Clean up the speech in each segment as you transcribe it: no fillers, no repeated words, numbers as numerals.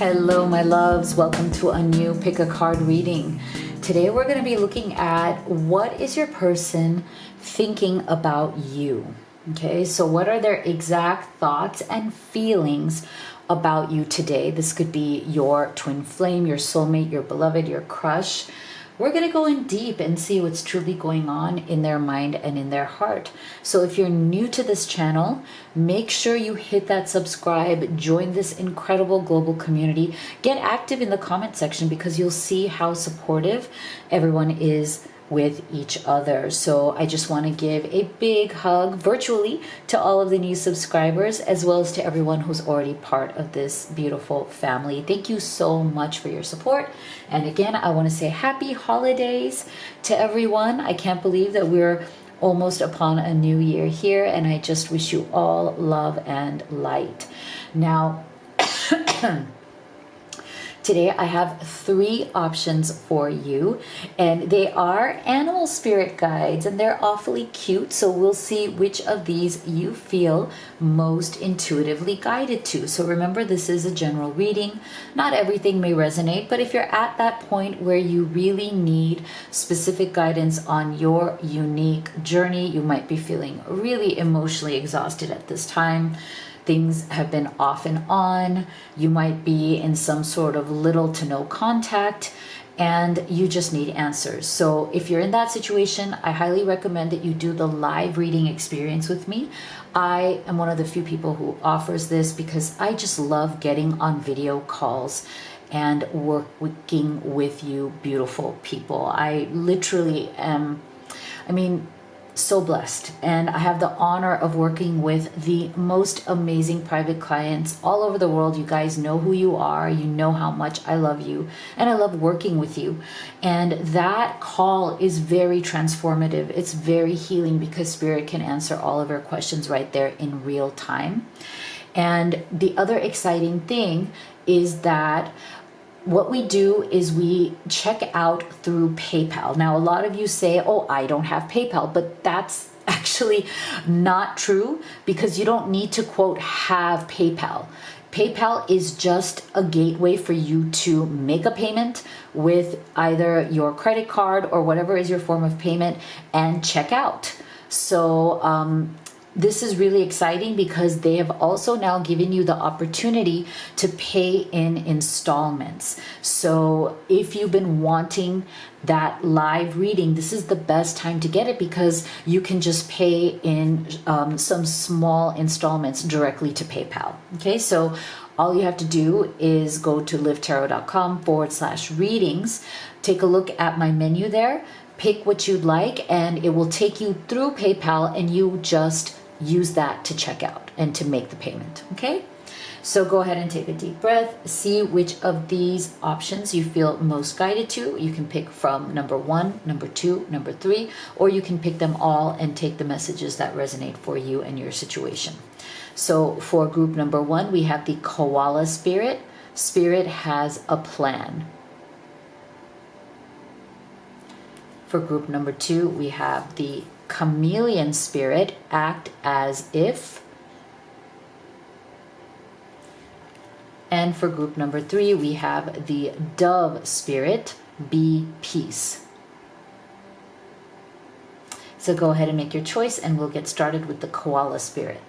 Hello, my loves. Welcome to a new pick a card reading. Today we're going to be looking at what is your person thinking about you. Okay, so what are their exact thoughts and feelings about you today? This could be your twin flame, your soulmate, your beloved, your crush. We're going to go in deep and see what's truly going on in their mind and in their heart. So if you're new to this channel, make sure you hit that subscribe, join this incredible global community, get active in the comment section because you'll see how supportive everyone is with each other. So I just want to give a big hug virtually to all of the new subscribers, as well as to everyone who's already part of this beautiful family. Thank you so much for your support. And again, I want to say happy holidays to everyone. I can't believe that we're almost upon a new year here, and I just wish you all love and light. Now, today I have 3 options for you, and they are animal spirit guides, and they're awfully cute. So we'll see which of these you feel most intuitively guided to. So remember, this is a general reading. Not everything may resonate, but if you're at that point where you really need specific guidance on your unique journey, you might be feeling really emotionally exhausted at this time. Things have been off and on. You might be in some sort of little to no contact, and you just need answers. So if you're in that situation, I highly recommend that you do the live reading experience with me. I am one of the few people who offers this because I just love getting on video calls and working with you beautiful people. I literally am, so blessed, and I have the honor of working with the most amazing private clients all over the world. You guys know who you are. You know how much I love you, and I love working with you. And that call is very transformative. It's very healing because Spirit can answer all of your questions right there in real time. And the other exciting thing is that what we do is we check out through PayPal. Now, a lot of you say, oh, I don't have PayPal, but that's actually not true because you don't need to, quote, have PayPal. PayPal is just a gateway for you to make a payment with either your credit card or whatever is your form of payment and check out. So, this is really exciting because they have also now given you the opportunity to pay in installments. So if you've been wanting that live reading, this is the best time to get it because you can just pay in some small installments directly to PayPal. Okay, so all you have to do is go to livetarot.com/readings, take a look at my menu there, pick what you'd like, and it will take you through PayPal, and you just use that to check out and to make the payment. Okay, so go ahead and take a deep breath. See which of these options you feel most guided to. You can pick from number 1, number 2, number 3, or you can pick them all and take the messages that resonate for you and your situation. So for group number 1, we have the koala spirit. Spirit has a plan. For group number 2, we have the chameleon spirit, act as if. And for group number 3, we have the dove spirit, be peace. So go ahead and make your choice, and we'll get started with the koala spirit.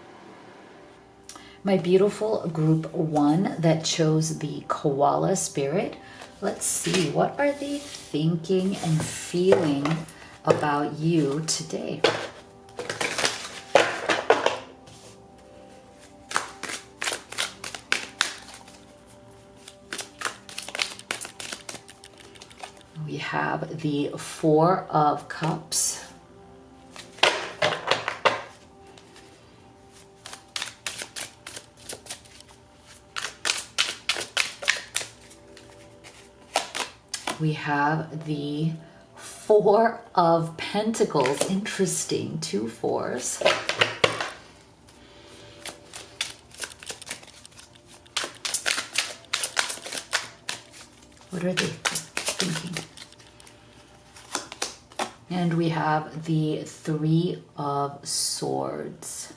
My beautiful group 1 that chose the koala spirit, let's see, what are they thinking and feeling about you today? We have the 4 of Cups. We have the 4 of Pentacles. Interesting. 2 4s. What are they thinking? And we have the 3 of Swords.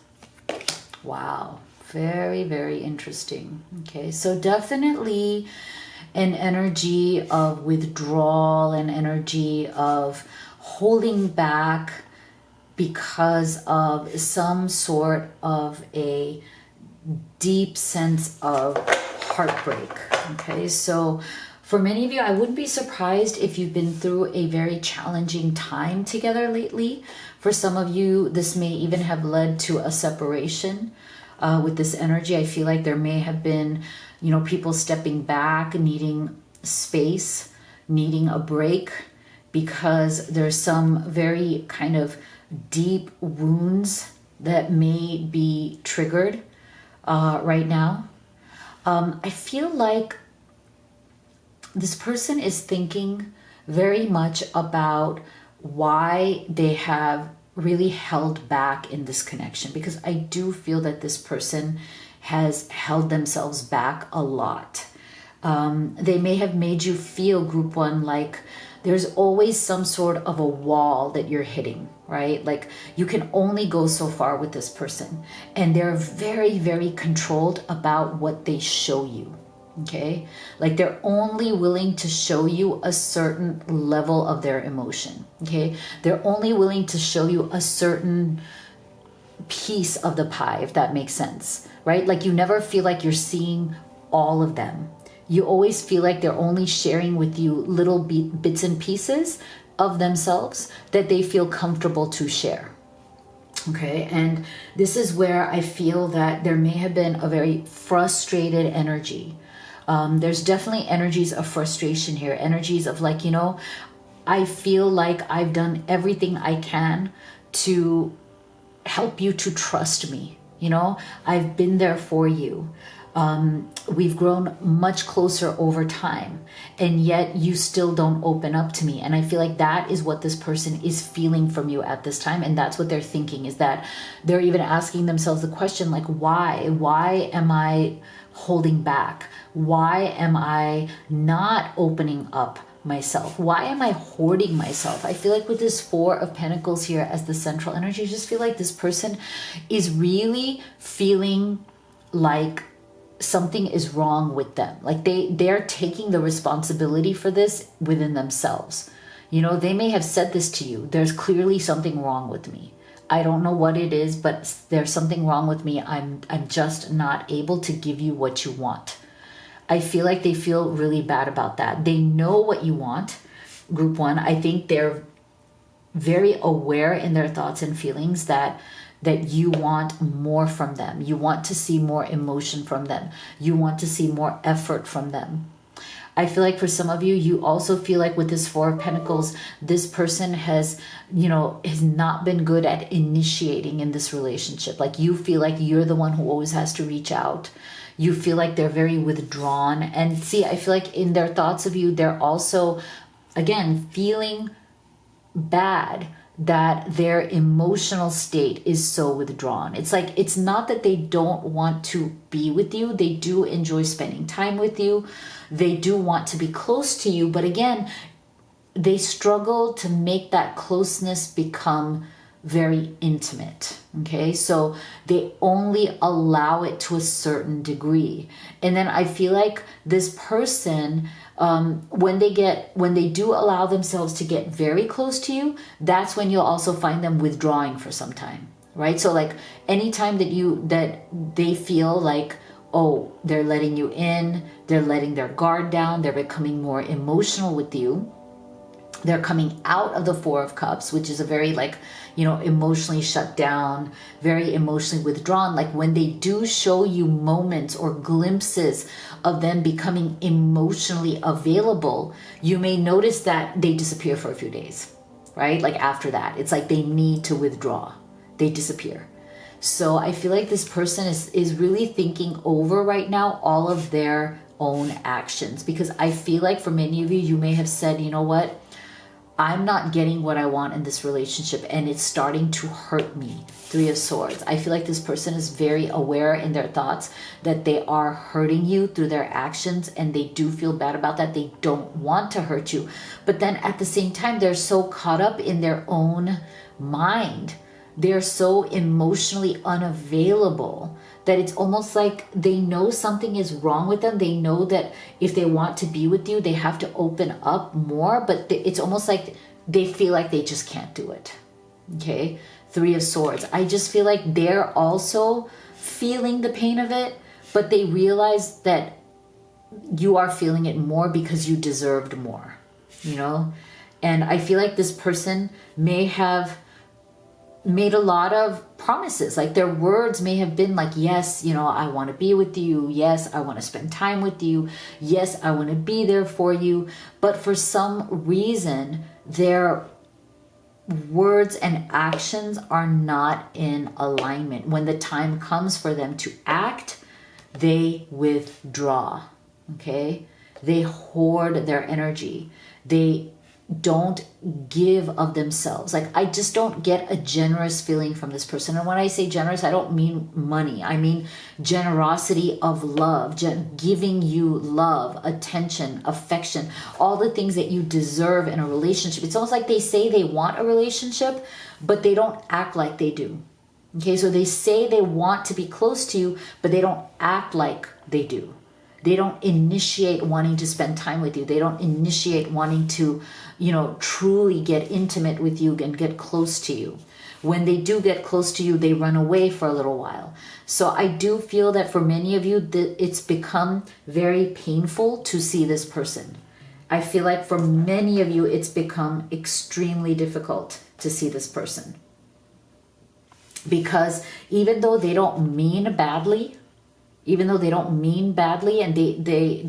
Wow. Very, very interesting. Okay, so definitely an energy of withdrawal, an energy of holding back because of some sort of a deep sense of heartbreak. Okay, so for many of you, I wouldn't be surprised if you've been through a very challenging time together lately. For some of you, this may even have led to a separation. With this energy, I feel like there may have been, people stepping back, needing space, needing a break, because there's some very kind of deep wounds that may be triggered right now. I feel like this person is thinking very much about why they have really held back in this connection, because I do feel that this person has held themselves back a lot. They may have made you feel, group one, like there's always some sort of a wall that you're hitting, right? Like you can only go so far with this person, and they're very, very controlled about what they show you. Okay, like they're only willing to show you a certain level of their emotion. Okay, they're only willing to show you a certain piece of the pie, if that makes sense, right? Like you never feel like you're seeing all of them. You always feel like they're only sharing with you little bits and pieces of themselves that they feel comfortable to share. Okay, and this is where I feel that there may have been a very frustrated energy. There's definitely energies of frustration here, energies of like, I feel like I've done everything I can to help you to trust me. I've been there for you. We've grown much closer over time, and yet you still don't open up to me. And I feel like that is what this person is feeling from you at this time. And that's what they're thinking, is that they're even asking themselves the question, like, why am I holding back? Why am I not opening up myself? Why am I hoarding myself? I feel like with this Four of Pentacles here as the central energy, I just feel like this person is really feeling like something is wrong with them. Like they're taking the responsibility for this within themselves. They may have said this to you. There's clearly something wrong with me. I don't know what it is, but there's something wrong with me. I'm just not able to give you what you want. I feel like they feel really bad about that. They know what you want, group one. I think they're very aware in their thoughts and feelings that you want more from them. You want to see more emotion from them. You want to see more effort from them. I feel like for some of you, you also feel like with this Four of Pentacles, this person has not been good at initiating in this relationship. Like you feel like you're the one who always has to reach out. You feel like they're very withdrawn. And see, I feel like in their thoughts of you, they're also, again, feeling bad that their emotional state is so withdrawn. It's like, it's not that they don't want to be with you. They do enjoy spending time with you. They do want to be close to you. But again, they struggle to make that closeness become very intimate. Okay, so they only allow it to a certain degree. And then I feel like this person, when they do allow themselves to get very close to you, that's when you'll also find them withdrawing for some time, right? So like anytime that they feel like, oh, they're letting you in, they're letting their guard down, they're becoming more emotional with you, they're coming out of the Four of Cups, which is a very emotionally shut down, very emotionally withdrawn. Like when they do show you moments or glimpses of them becoming emotionally available, you may notice that they disappear for a few days, right? Like after that, it's like they need to withdraw. They disappear. So I feel like this person is really thinking over right now all of their own actions, because I feel like for many of you, you may have said, you know what? I'm not getting what I want in this relationship and it's starting to hurt me. Three of Swords. I feel like this person is very aware in their thoughts that they are hurting you through their actions, and they do feel bad about that. They don't want to hurt you. But then at the same time, they're so caught up in their own mind. They're so emotionally unavailable that it's almost like they know something is wrong with them. They know that if they want to be with you, they have to open up more, but it's almost like they feel like they just can't do it. Okay, Three of Swords. I just feel like they're also feeling the pain of it, but they realize that you are feeling it more because you deserved more, you know? And I feel like this person may have made a lot of promises. Like their words may have been like, yes, you know, I want to be with you. Yes, I want to spend time with you. Yes, I want to be there for you. But for some reason, their words and actions are not in alignment. When the time comes for them to act, they withdraw. Okay? They hoard their energy. They don't give of themselves. Like, I just don't get a generous feeling from this person. And when I say generous, I don't mean money. I mean generosity of love, giving you love, attention, affection, all the things that you deserve in a relationship. It's almost like they say they want a relationship, but they don't act like they do. Okay, so they say they want to be close to you, but they don't act like they do. They don't initiate wanting to spend time with you. They don't initiate wanting to, you know, truly get intimate with you and get close to you. When they do get close to you, they run away for a little while. So I do feel that for many of you, it's become very painful to see this person. I feel like for many of you, it's become extremely difficult to see this person. Because even though they don't mean badly, and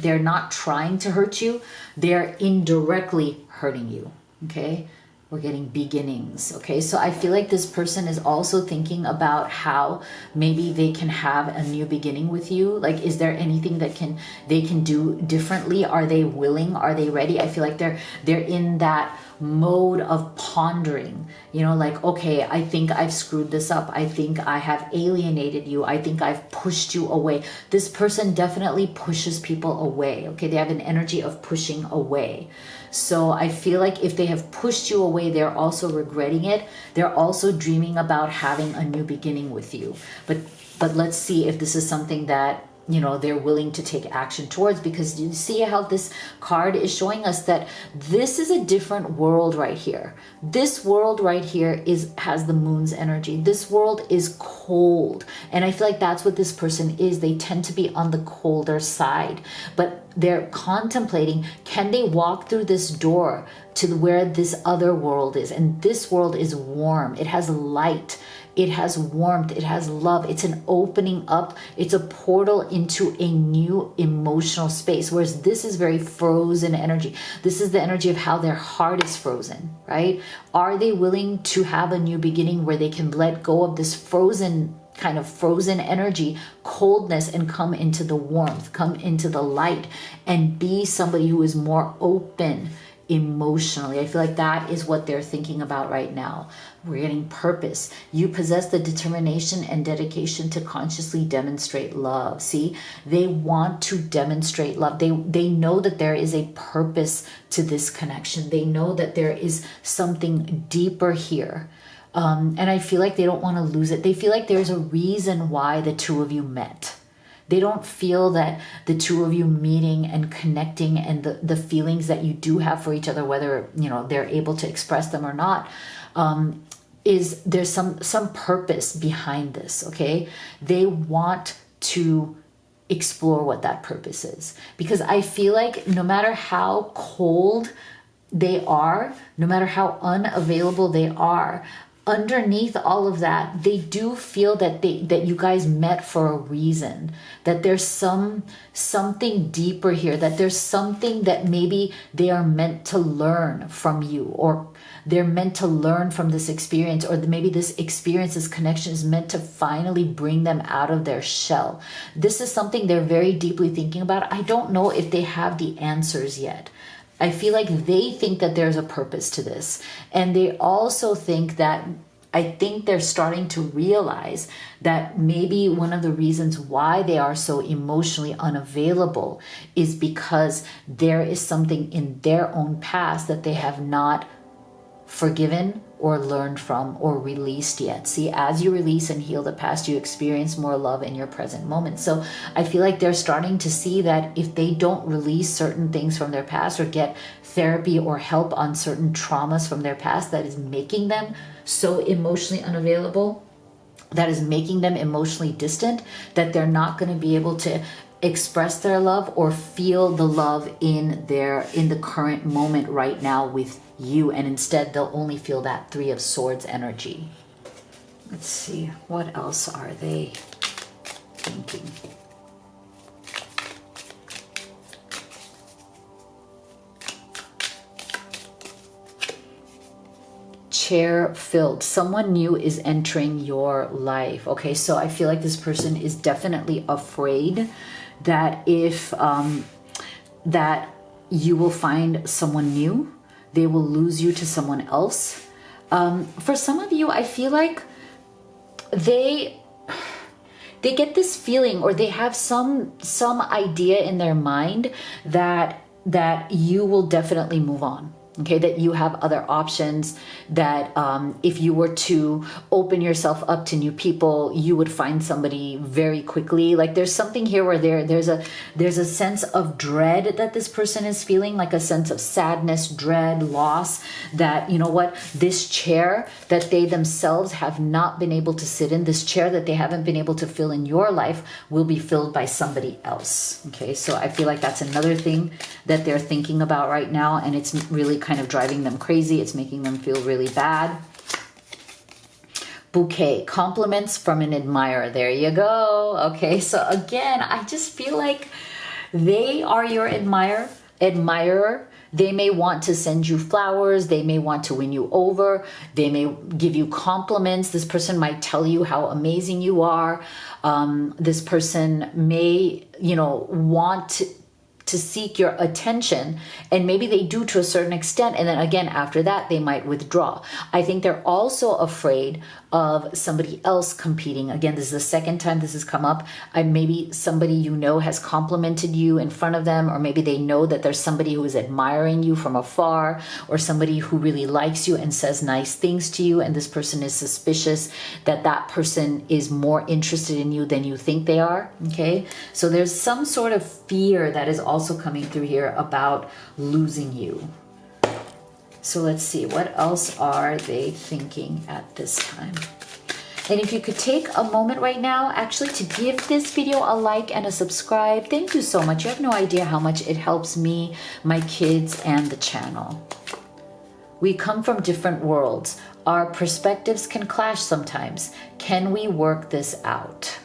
they're not trying to hurt you, they're indirectly hurting you. Okay, we're getting beginnings. Okay, so I feel like this person is also thinking about how maybe they can have a new beginning with you. Like, is there anything that they can do differently? Are they willing? Are they ready? I feel like they're in that mode of pondering, you know, like, okay, I think I've screwed this up. I think I have alienated you. I think I've pushed you away. This person definitely pushes people away. Okay, they have an energy of pushing away. So I feel like if they have pushed you away, they're also regretting it. They're also dreaming about having a new beginning with you. But let's see if this is something that, you know, they're willing to take action towards, because you see how this card is showing us that this is a different world right here. This world right here has the moon's energy. This world is cold. And I feel like that's what this person is. They tend to be on the colder side, but they're contemplating, can they walk through this door to where this other world is? And this world is warm. It has light. It has warmth. It has love. It's an opening up. It's a portal into a new emotional space. Whereas this is very frozen energy. This is the energy of how their heart is frozen, right? Are they willing to have a new beginning where they can let go of this frozen energy, coldness, and come into the warmth, come into the light, and be somebody who is more open emotionally? I feel like that is what they're thinking about right now. We're getting purpose. You possess the determination and dedication to consciously demonstrate love. See, they want to demonstrate love. They know that there is a purpose to this connection. They know that there is something deeper here. And I feel like they don't want to lose it. They feel like there's a reason why the two of you met. They don't feel that the two of you meeting and connecting and the feelings that you do have for each other, whether, you know, they're able to express them or not, is there's some purpose behind this. Okay, they want to explore what that purpose is, because I feel like no matter how cold they are, no matter how unavailable they are, underneath all of that, they do feel that you guys met for a reason, that there's something deeper here, that there's something that maybe they are meant to learn from you, or they're meant to learn from this experience, or maybe this experience, this connection is meant to finally bring them out of their shell. This is something they're very deeply thinking about. I don't know if they have the answers yet. I feel like they think that there's a purpose to this. And they also think that, I think they're starting to realize that maybe one of the reasons why they are so emotionally unavailable is because there is something in their own past that they have not forgiven or learned from or released yet. See, as you release and heal the past, you experience more love in your present moment. So I feel like they're starting to see that if they don't release certain things from their past or get therapy or help on certain traumas from their past that is making them so emotionally unavailable, that is making them emotionally distant, that they're not going to be able to express their love or feel the love in the current moment right now with you, and instead they'll only feel that Three of Swords energy. Let's see, what else are they thinking? Chair filled. Someone new is entering your life. Okay, so I feel like this person is definitely afraid that if that you will find someone new, they will lose you to someone else. For some of you, I feel like they get this feeling, or they have some idea in their mind that you will definitely move on. Okay, that you have other options, that if you were to open yourself up to new people, you would find somebody very quickly. Like there's something here where there's a sense of dread that this person is feeling, like a sense of sadness, dread, loss, that, you know what, this chair that they themselves have not been able to sit in, this chair that they haven't been able to fill in your life, will be filled by somebody else. Okay, so I feel like that's another thing that they're thinking about right now, and it's really kind of driving them crazy. It's making them feel really bad. Bouquet, compliments from an admirer. There you go. Okay, so again, I just feel like they are your admirer. They may want to send you flowers. They may want to win you over. They may give you compliments. This person might tell you how amazing you are. This person may, want to seek your attention, and maybe they do to a certain extent, and then again after that they might withdraw. I think they're also afraid of somebody else competing. Again, this is the second time this has come up. Maybe somebody has complimented you in front of them, or maybe they know that there's somebody who is admiring you from afar, or somebody who really likes you and says nice things to you, and this person is suspicious that that person is more interested in you than you think they are. Okay, so there's some sort of fear that is also coming through here about losing you. So let's see, what else are they thinking at this time? And if you could take a moment right now actually to give this video a like and a subscribe. Thank you so much. You have no idea how much it helps me, my kids, and the channel. We come from different worlds. Our perspectives can clash sometimes. Can we work this out?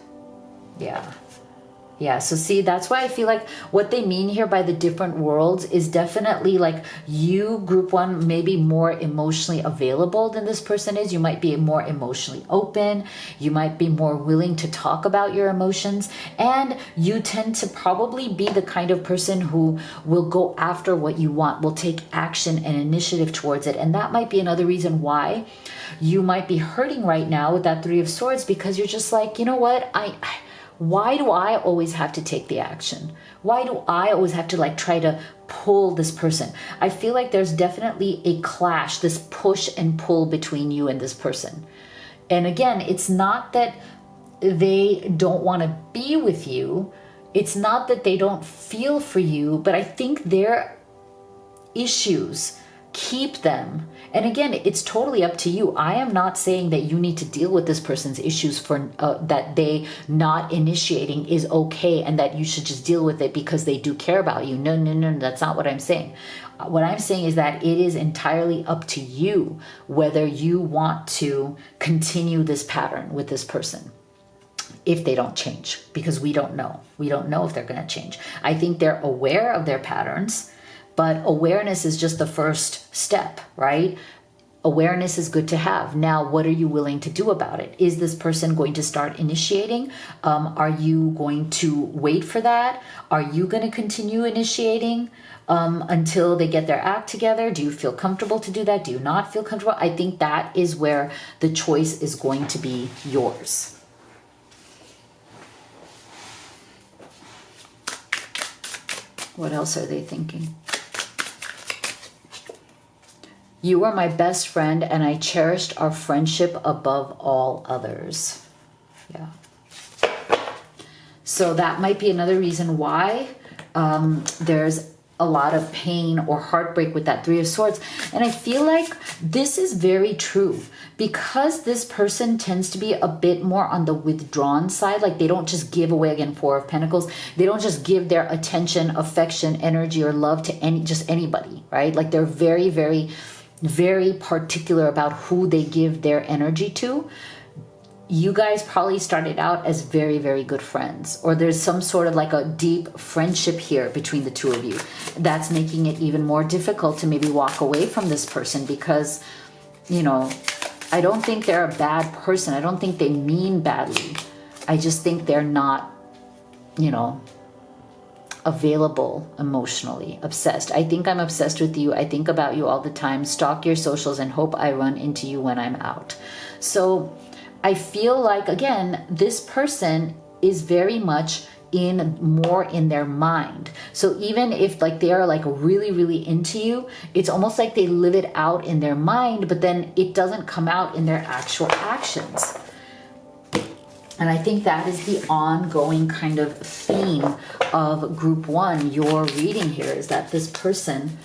Yeah, so see, that's why I feel like what they mean here by the different worlds is definitely like you, group one, may be more emotionally available than this person is. You might be more emotionally open. You might be more willing to talk about your emotions. And you tend to probably be the kind of person who will go after what you want, will take action and initiative towards it. And that might be another reason why you might be hurting right now with that Three of Swords, because you're just like, you know what, why do I always have to take the action? Why do I always have to try to pull this person? I feel like there's definitely a clash, this push and pull between you and this person. And again, it's not that they don't want to be with you. It's not that they don't feel for you, but I think their issues keep them. And again, it's totally up to you. I am not saying that you need to deal with this person's issues for that they not initiating is okay, and that you should just deal with it because they do care about you. No, that's not what I'm saying. What I'm saying is that it is entirely up to you whether you want to continue this pattern with this person if they don't change, because we don't know. We don't know if they're going to change. I think they're aware of their patterns, but awareness is just the first step, right? Awareness is good to have. Now, what are you willing to do about it? Is this person going to start initiating? Are you going to wait for that? Are you going to continue initiating until they get their act together? Do you feel comfortable to do that? Do you not feel comfortable? I think that is where the choice is going to be yours. What else are they thinking? You are my best friend, and I cherished our friendship above all others. Yeah. So that might be another reason why there's a lot of pain or heartbreak with that Three of Swords. And I feel like this is very true because this person tends to be a bit more on the withdrawn side. Like they don't just give away, again, Four of Pentacles. They don't just give their attention, affection, energy, or love to anybody, right? Like they're very, very, very particular about who they give their energy to. You guys probably started out as very, very good friends, or there's some sort of like a deep friendship here between the two of you. That's making it even more difficult to maybe walk away from this person because, you know, I don't think they're a bad person. I don't think they mean badly. I just think they're not, you know, available emotionally, obsessed. I think I'm obsessed with you. I think about you all the time, stalk your socials, and hope I run into you when I'm out. So I feel like, again, this person is very much more in their mind. So even if like they are like really, really into you, it's almost like they live it out in their mind, but then it doesn't come out in their actual actions. And I think that is the ongoing kind of theme of group one, your reading here, is that this person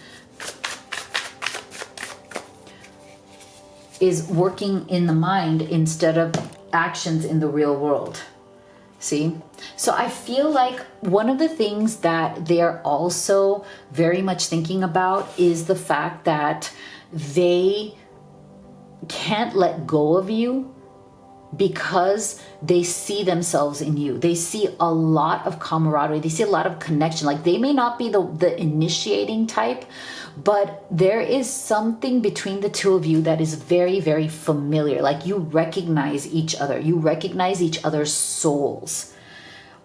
is working in the mind instead of actions in the real world. See? So I feel like one of the things that they're also very much thinking about is the fact that they can't let go of you because they see themselves in you. They see a lot of camaraderie. They see a lot of connection. Like they may not be the initiating type, but there is something between the two of you that is very, very familiar. Like you recognize each other. You recognize each other's souls.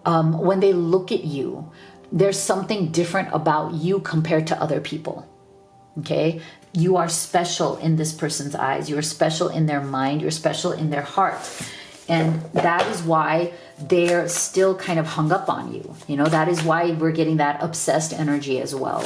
When they look at you, there's something different about you compared to other people. Okay? You are special in this person's eyes. You're special in their mind. You're special in their heart. And that is why they're still kind of hung up on you. You know, that is why we're getting that obsessed energy as well.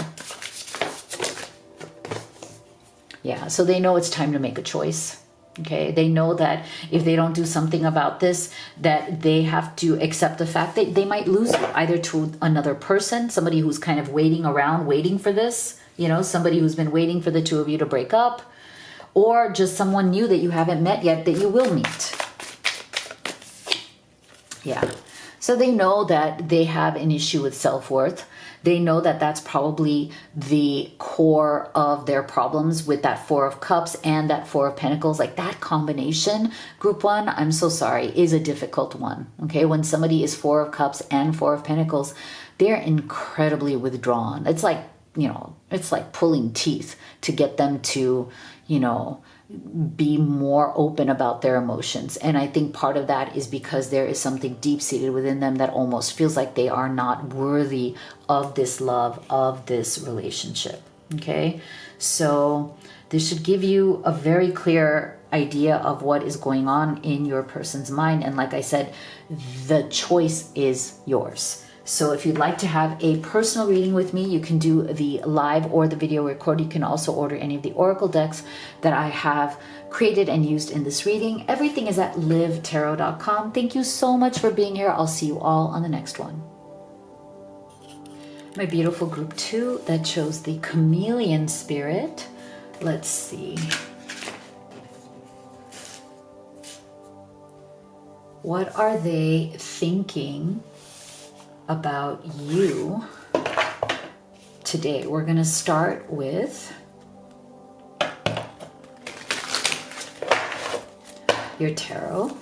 Yeah, so they know it's time to make a choice. Okay, they know that if they don't do something about this, that they have to accept the fact that they might lose you either to another person, somebody who's kind of waiting around, waiting for this, you know, somebody who's been waiting for the two of you to break up, or just someone new that you haven't met yet that you will meet. Yeah, so they know that they have an issue with self-worth. They know that that's probably the core of their problems with that Four of Cups and that Four of Pentacles. Like that combination, group one, I'm so sorry, is a difficult one. Okay, when somebody is Four of Cups and Four of Pentacles, they're incredibly withdrawn. It's like, you know, it's like pulling teeth to get them to, you know, be more open about their emotions. And I think part of that is because there is something deep-seated within them that almost feels like they are not worthy of this love, of this relationship. Okay, so this should give you a very clear idea of what is going on in your person's mind. And like I said, the choice is yours. So if you'd like to have a personal reading with me, you can do the live or the video record. You can also order any of the oracle decks that I have created and used in this reading. Everything is at livetarot.com. Thank you so much for being here. I'll see you all on the next one. My beautiful group two that chose the chameleon spirit. Let's see. What are they thinking about you today? We're going to start with your tarot,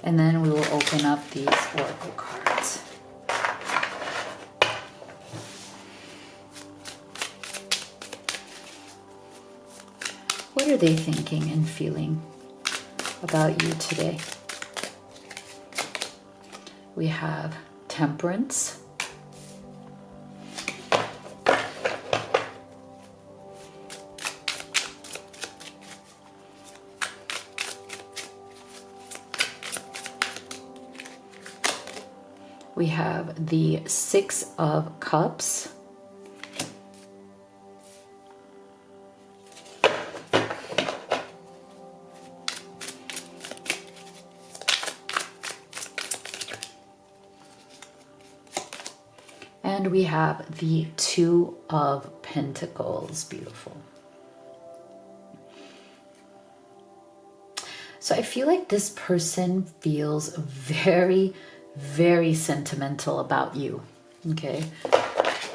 and then we will open up these oracle cards. What are they thinking and feeling about you today? We have Temperance. We have the Six of Cups. And we have the Two of Pentacles. Beautiful. So I feel like this person feels very, very sentimental about you. Okay.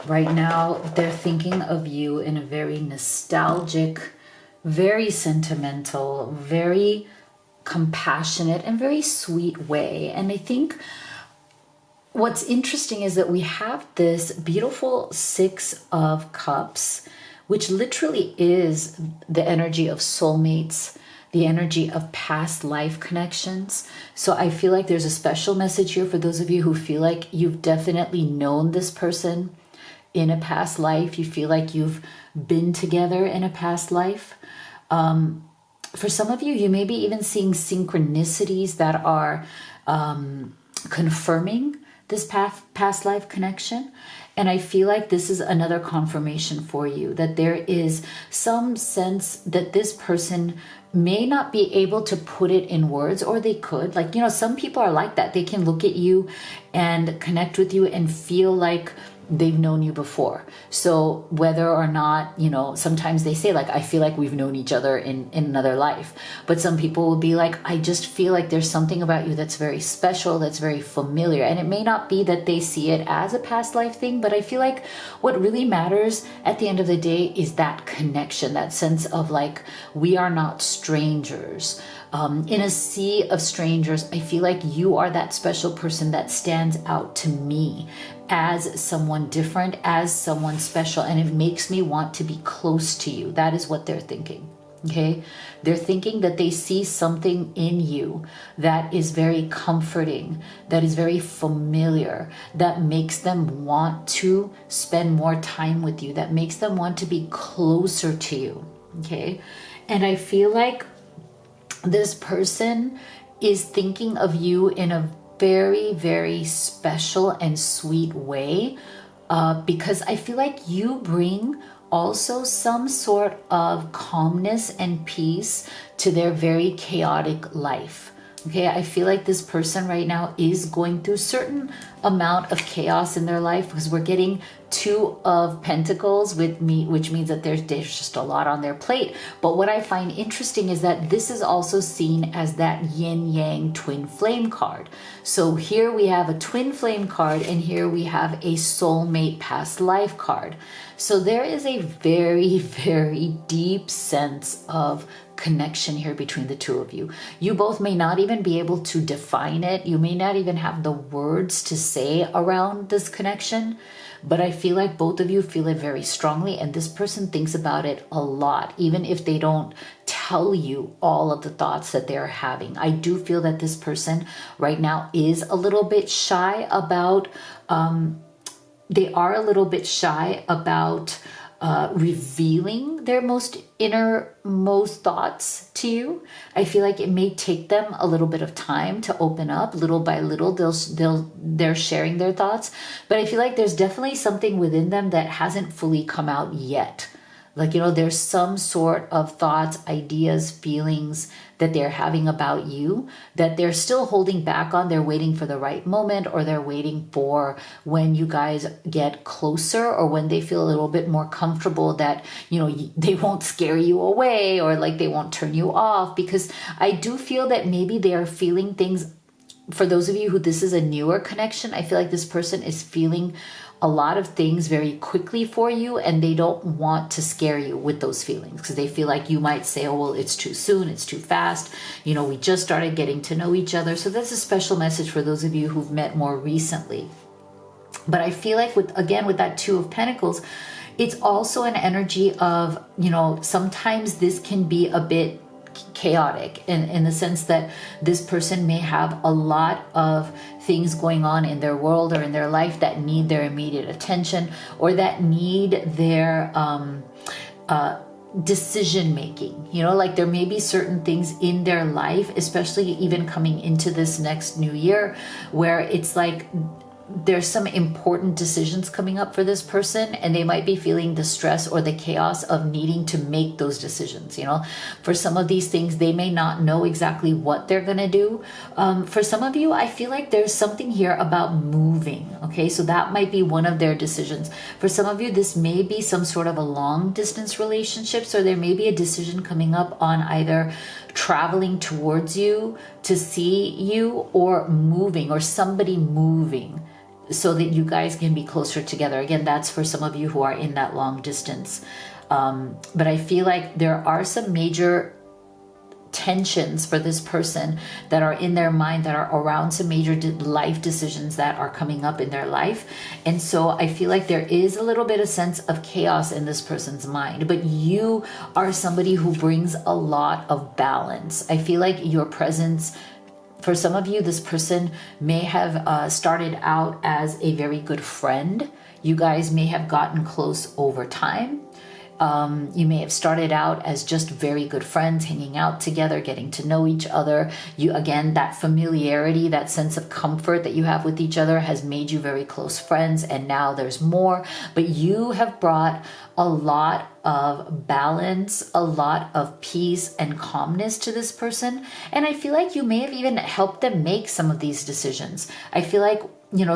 Right now, they're thinking of you in a very nostalgic, very sentimental, very compassionate, and very sweet way. And I think what's interesting is that we have this beautiful Six of Cups, which literally is the energy of soulmates, the energy of past life connections. So I feel like there's a special message here for those of you who feel like you've definitely known this person in a past life. You feel like you've been together in a past life. For some of you, you may be even seeing synchronicities that are confirming this past life connection. And I feel like this is another confirmation for you that there is some sense that this person may not be able to put it in words, or they could. Like, you know, some people are like that. They can look at you and connect with you and feel like they've known you before. So whether or not, you know, sometimes they say like, I feel like we've known each other in another life. But some people will be like, I just feel like there's something about you that's very special, that's very familiar. And it may not be that they see it as a past life thing, but I feel like what really matters at the end of the day is that connection, that sense of like, we are not strangers. In a sea of strangers, I feel like you are that special person that stands out to me as someone different, as someone special, and it makes me want to be close to you. That is what they're thinking. Okay, they're thinking that they see something in you that is very comforting, that is very familiar, that makes them want to spend more time with you, that makes them want to be closer to you. Okay, and I feel like this person is thinking of you in a very, very special and sweet way, because I feel like you bring also some sort of calmness and peace to their very chaotic life. Okay, I feel like this person right now is going through certain amount of chaos in their life, because we're getting Two of Pentacles with me, which means that there's just a lot on their plate. But what I find interesting is that this is also seen as that yin yang twin flame card. So here we have a twin flame card, and here we have a soulmate past life card. So there is a very, very deep sense of connection here between the two of you. You both may not even be able to define it. You may not even have the words to say around this connection, but I feel like both of you feel it very strongly, and this person thinks about it a lot, even if they don't tell you all of the thoughts that they're having. I do feel that this person right now is a little bit shy about, they are a little bit shy about revealing their most innermost thoughts to you. I feel like it may take them a little bit of time to open up. Little by little, they're sharing their thoughts, but I feel like there's definitely something within them that hasn't fully come out yet. Like, you know, there's some sort of thoughts, ideas, feelings that they're having about you that they're still holding back on. They're waiting for the right moment, or they're waiting for when you guys get closer, or when they feel a little bit more comfortable that, you know, they won't scare you away, or like they won't turn you off. Because I do feel that maybe they are feeling things. For those of you who this is a newer connection, I feel like this person is feeling a lot of things very quickly for you, and they don't want to scare you with those feelings, because they feel like you might say, oh, well, it's too soon, it's too fast, you know, we just started getting to know each other. So that's a special message for those of you who've met more recently. But I feel like with that Two of Pentacles, it's also an energy of, you know, sometimes this can be a bit chaotic in the sense that this person may have a lot of things going on in their world or in their life that need their immediate attention, or that need their decision making. You know, like there may be certain things in their life, especially even coming into this next new year, where it's like there's some important decisions coming up for this person, and they might be feeling the stress or the chaos of needing to make those decisions. For some of these things, they may not know exactly what they're going to do. For some of you, I feel like there's something here about moving. Okay, so that might be one of their decisions. For some of you, this may be some sort of a long distance relationship. So there may be a decision coming up on either traveling towards you to see you, or moving, or somebody moving, so that you guys can be closer together. Again, that's for some of you who are in that long distance. But I feel like there are some major tensions for this person that are in their mind, that are around some major life decisions that are coming up in their life. And so I feel like there is a little bit of sense of chaos in this person's mind, but you are somebody who brings a lot of balance. I feel like your presence, for some of you, this person may have started out as a very good friend. You guys may have gotten close over time. You may have started out as just very good friends, hanging out together, getting to know each other. Again, that familiarity, that sense of comfort that you have with each other has made you very close friends, and now there's more. But you have brought a lot of balance, a lot of peace and calmness to this person. And I feel like you may have even helped them make some of these decisions. I feel like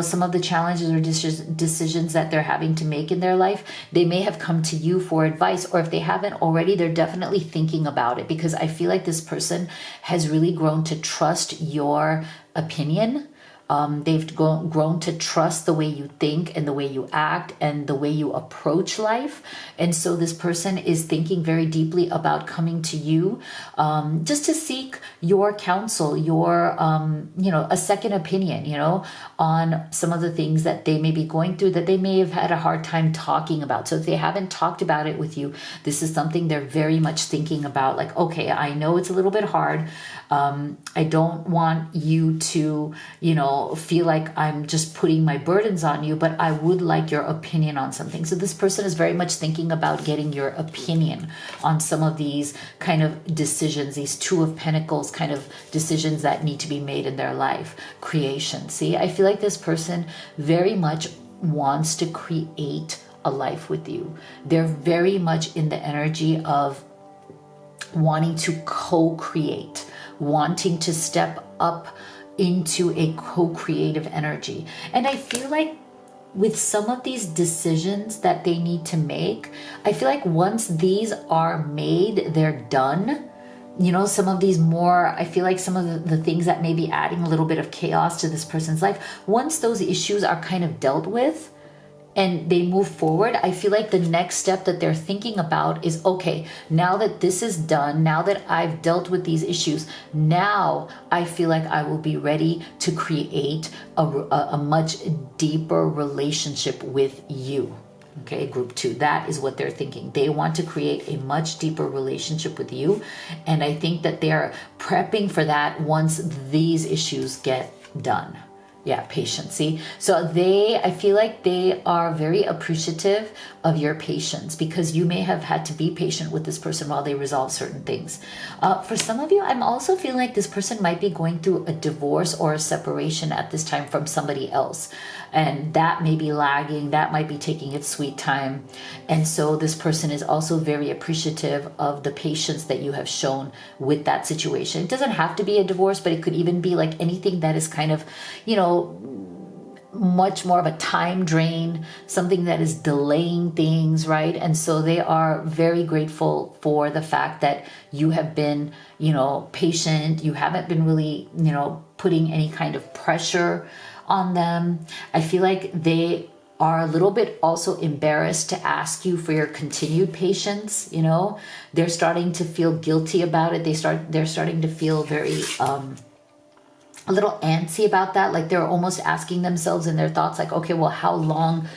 some of the challenges or decisions that they're having to make in their life, they may have come to you for advice, or if they haven't already, they're definitely thinking about it, because I feel like this person has really grown to trust your opinion. They've grown to trust the way you think and the way you act and the way you approach life. And so this person is thinking very deeply about coming to you just to seek your counsel, your, a second opinion, on some of the things that they may be going through, that they may have had a hard time talking about. So if they haven't talked about it with you, this is something they're very much thinking about. Like, okay, I know it's a little bit hard. I don't want you to, feel like I'm just putting my burdens on you, but I would like your opinion on something. So this person is very much thinking about getting your opinion on some of these kind of decisions, these Two of Pentacles kind of decisions that need to be made in their life. Creation. See, I feel like this person very much wants to create a life with you. They're very much in the energy of wanting to co-create, wanting to step up into a co-creative energy. And I feel like with some of these decisions that they need to make, I feel like once these are made, they're done. Some of these more, I feel like some of the things that may be adding a little bit of chaos to this person's life, once those issues are kind of dealt with and they move forward, I feel like the next step that they're thinking about is, okay, now that this is done, now that I've dealt with these issues, now I feel like I will be ready to create a much deeper relationship with you. Okay, group 2, that is what they're thinking. They want to create a much deeper relationship with you. And I think that they're prepping for that once these issues get done. Yeah, patience. See, so I feel like they are very appreciative of your patience, because you may have had to be patient with this person while they resolve certain things. For some of you, I'm also feeling like this person might be going through a divorce or a separation at this time from somebody else. And that may be lagging, that might be taking its sweet time. And so this person is also very appreciative of the patience that you have shown with that situation. It doesn't have to be a divorce, but it could even be like anything that is kind of, much more of a time drain, something that is delaying things, right? And so they are very grateful for the fact that you have been, patient. You haven't been really, putting any kind of pressure on them. I feel like they are a little bit also embarrassed to ask you for your continued patience. They're starting to feel guilty about it. They're starting to feel very, a little antsy about that. Like they're almost asking themselves in their thoughts, like, okay, well, how long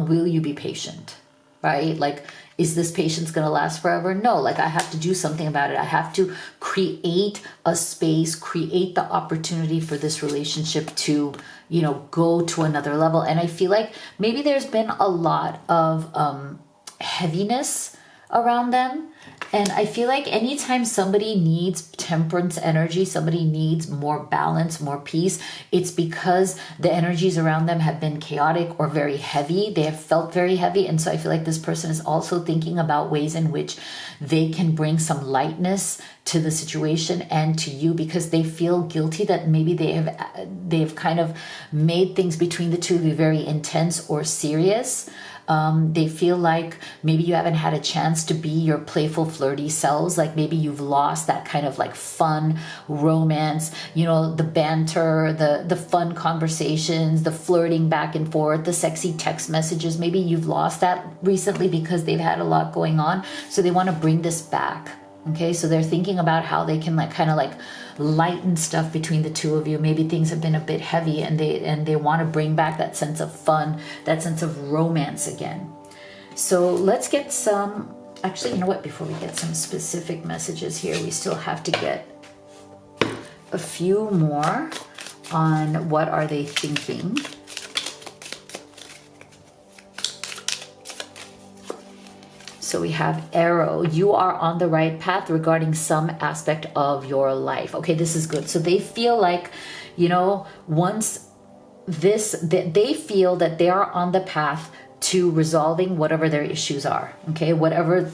will you be patient? Right? Like, is this patience going to last forever? No, like I have to do something about it. I have to create a space, create the opportunity for this relationship to, go to another level. And I feel like maybe there's been a lot of heaviness around them. And I feel like anytime somebody needs temperance energy, somebody needs more balance, more peace, it's because the energies around them have been chaotic or very heavy. They have felt very heavy. And so I feel like this person is also thinking about ways in which they can bring some lightness to the situation and to you, because they feel guilty that maybe they've kind of made things between the two of you very intense or serious. They feel like maybe you haven't had a chance to be your playful, flirty selves. Like maybe you've lost that kind of like fun romance, you know, the banter, the fun conversations, the flirting back and forth, the sexy text messages. Maybe you've lost that recently because they've had a lot going on. So they want to bring this back. Okay, so they're thinking about how they can like kind of like lighten stuff between the two of you. Maybe things have been a bit heavy, and they want to bring back that sense of fun, that sense of romance again. So let's get some, actually, you know what, before we get some specific messages here, we still have to get a few more on what are they thinking. So we have Arrow. You are on the right path regarding some aspect of your life. Okay, this is good. So they feel like, you know, once this, they feel that they are on the path to resolving whatever their issues are. Okay, whatever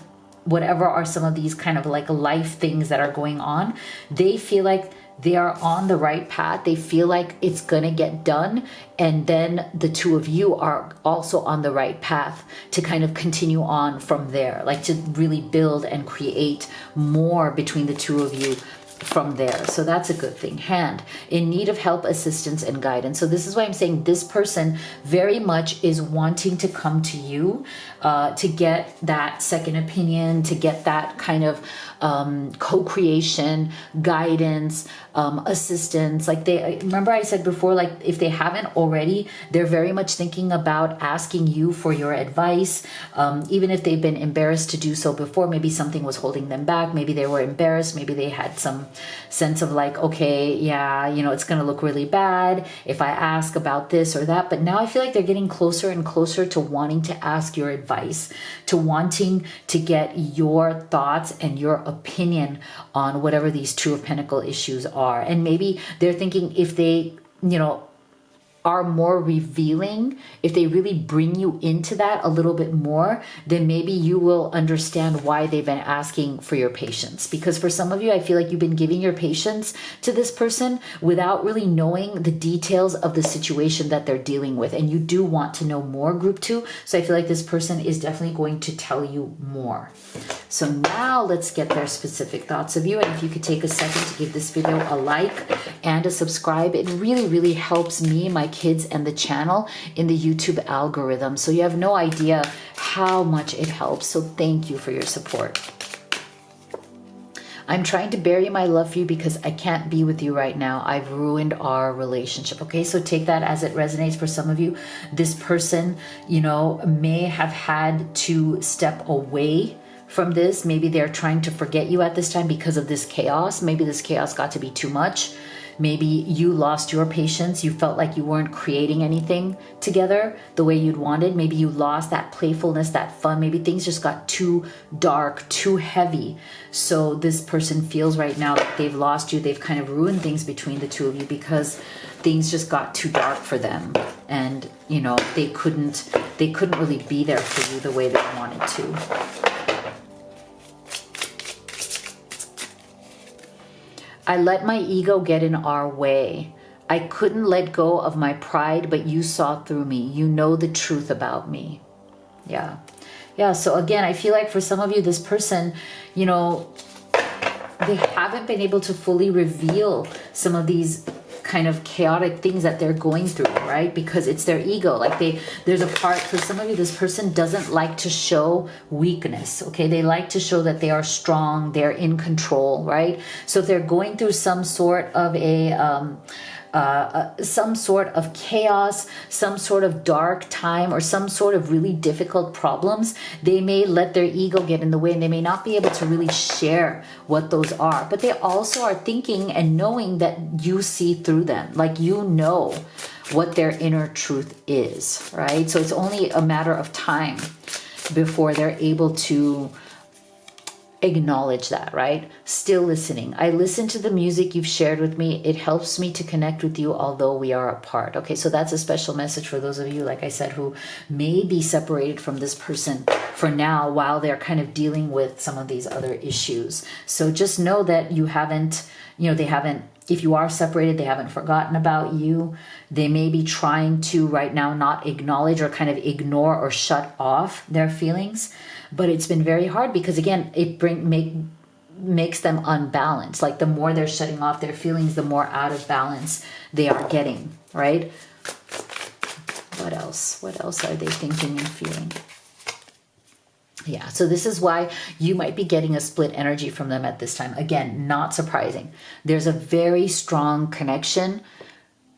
are some of these kind of like life things that are going on, they feel like they are on the right path. They feel like it's gonna get done. And then the two of you are also on the right path to kind of continue on from there, like to really build and create more between the two of you from there. So that's a good thing. Hand, in need of help, assistance, and guidance. So this is why I'm saying this person very much is wanting to come to you to get that second opinion, to get that kind of co-creation, guidance, assistance. Like they, remember I said before, like if they haven't already, they're very much thinking about asking you for your advice. Even if they've been embarrassed to do so before, maybe something was holding them back. Maybe they were embarrassed. Maybe they had some sense of like, okay, yeah, you know, it's going to look really bad if I ask about this or that. But now I feel like they're getting closer and closer to wanting to ask your advice, to wanting to get your thoughts and your opinion on whatever these Two of Pentacles issues are. And maybe they're thinking if they, you know, are more revealing, if they really bring you into that a little bit more, then maybe you will understand why they've been asking for your patience. Because for some of you, I feel like you've been giving your patience to this person without really knowing the details of the situation that they're dealing with. And you do want to know more, group 2. So I feel like this person is definitely going to tell you more. So now let's get their specific thoughts of you. And if you could take a second to give this video a like and a subscribe, it really, really helps me, my kids, and the channel in the YouTube algorithm. So you have no idea how much it helps. So thank you for your support. I'm trying to bury my love for you because I can't be with you right now. I've ruined our relationship. Okay, so take that as it resonates. For some of you, this person, you know, may have had to step away from this. Maybe they're trying to forget you at this time because of this chaos. Maybe this chaos got to be too much. Maybe you lost your patience. You felt like you weren't creating anything together the way you'd wanted. Maybe you lost that playfulness, that fun. Maybe things just got too dark, too heavy. So this person feels right now that they've lost you. They've kind of ruined things between the two of you because things just got too dark for them. And, you know, they couldn't really be there for you the way they wanted to. I let my ego get in our way. I couldn't let go of my pride, but you saw through me. You know the truth about me. Yeah. Yeah, so again, I feel like for some of you, this person, you know, they haven't been able to fully reveal some of these kind of chaotic things that they're going through, right? Because it's their ego. Like there's a part, for some of you, this person doesn't like to show weakness, okay? They like to show that they are strong, they're in control, right? So if they're going through some sort of some sort of chaos, some sort of dark time, or some sort of really difficult problems, they may let their ego get in the way and they may not be able to really share what those are. But they also are thinking and knowing that you see through them, like you know what their inner truth is, right? So it's only a matter of time before they're able to acknowledge that, right? Still listening. I listen to the music you've shared with me. It helps me to connect with you, although we are apart. Okay, so that's a special message for those of you, like I said, who may be separated from this person for now while they're kind of dealing with some of these other issues. So just know that you haven't, they haven't, if you are separated, they haven't forgotten about you. They may be trying to right now not acknowledge or kind of ignore or shut off their feelings. But it's been very hard because, again, it makes them unbalanced. Like the more they're shutting off their feelings, the more out of balance they are getting, right? What else? What else are they thinking and feeling? Yeah, so this is why you might be getting a split energy from them at this time. Again, not surprising. There's a very strong connection.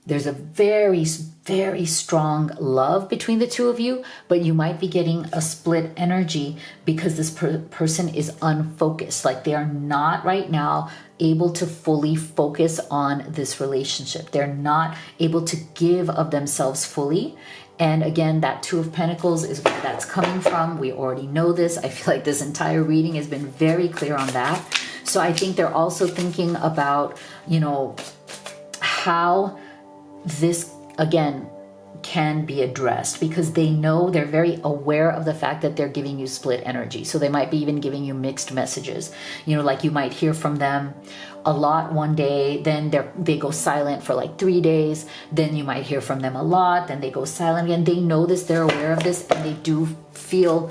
There's a very, very strong love between the two of you, but you might be getting a split energy because this person is unfocused. Like they are not right now able to fully focus on this relationship. They're not able to give of themselves fully. And again, that Two of Pentacles is where that's coming from. We already know this. I feel like this entire reading has been very clear on that. So I think they're also thinking about, how this, again, can be addressed because they know, they're very aware of the fact that they're giving you split energy. So they might be even giving you mixed messages. Like you might hear from them a lot one day, then they go silent for like 3 days. Then you might hear from them a lot, then they go silent again. They know this, they're aware of this, and they do feel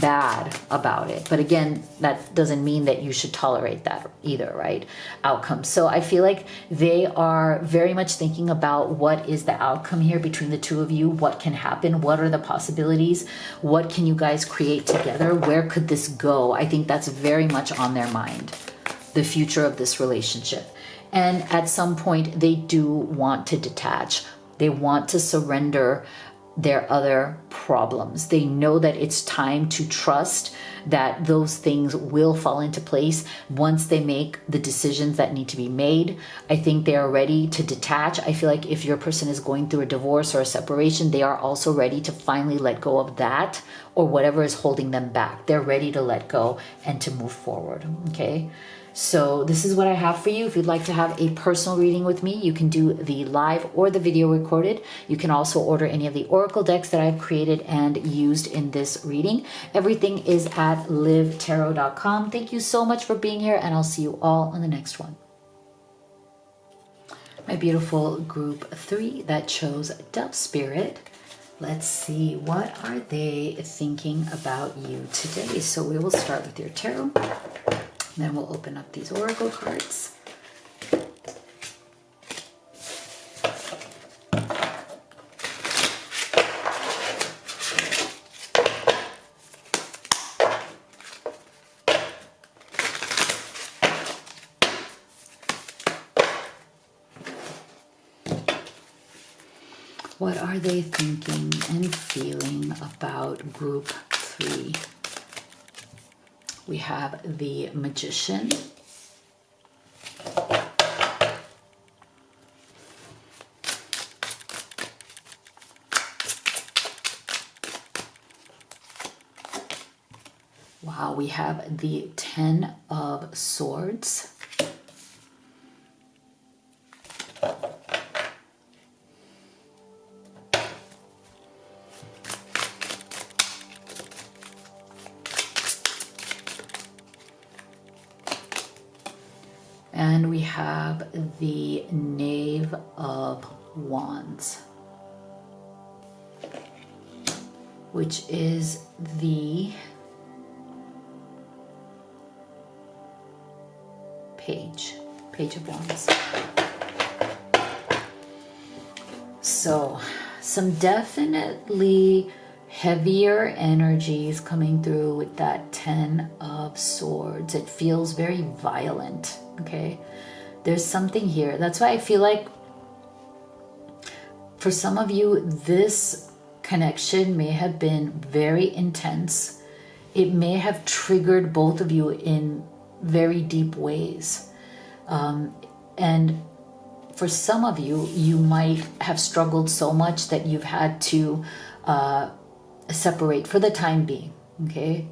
bad about it. But again, that doesn't mean that you should tolerate that either, right? Outcome. So I feel like they are very much thinking about what is the outcome here between the two of you, what can happen, what are the possibilities, what can you guys create together, where could this go? I think that's very much on their mind, the future of this relationship. And at some point they do want to detach. They want to surrender their other problems. They know that it's time to trust that those things will fall into place once they make the decisions that need to be made. I think they are ready to detach. I feel like if your person is going through a divorce or a separation, they are also ready to finally let go of that or whatever is holding them back. They're ready to let go and to move forward. Okay. So this is what I have for you. If you'd like to have a personal reading with me, you can do the live or the video recorded. You can also order any of the oracle decks that I've created and used in this reading. Everything is at livetarot.com. Thank you so much for being here, and I'll see you all on the next one. My beautiful group 3 that chose Dove Spirit. Let's see, what are they thinking about you today? So we will start with your tarot. Then we'll open up these oracle cards. What are they thinking and feeling about group 3? We have the Magician. Wow, we have the 10 of Swords. And we have the Knave of Wands, which is the Page of Wands. So some definitely heavier energies coming through with that 10 of Swords. It feels very violent, okay? There's something here. That's why I feel like for some of you, this connection may have been very intense. It may have triggered both of you in very deep ways. And for some of you, you might have struggled so much that you've had to separate for the time being, okay?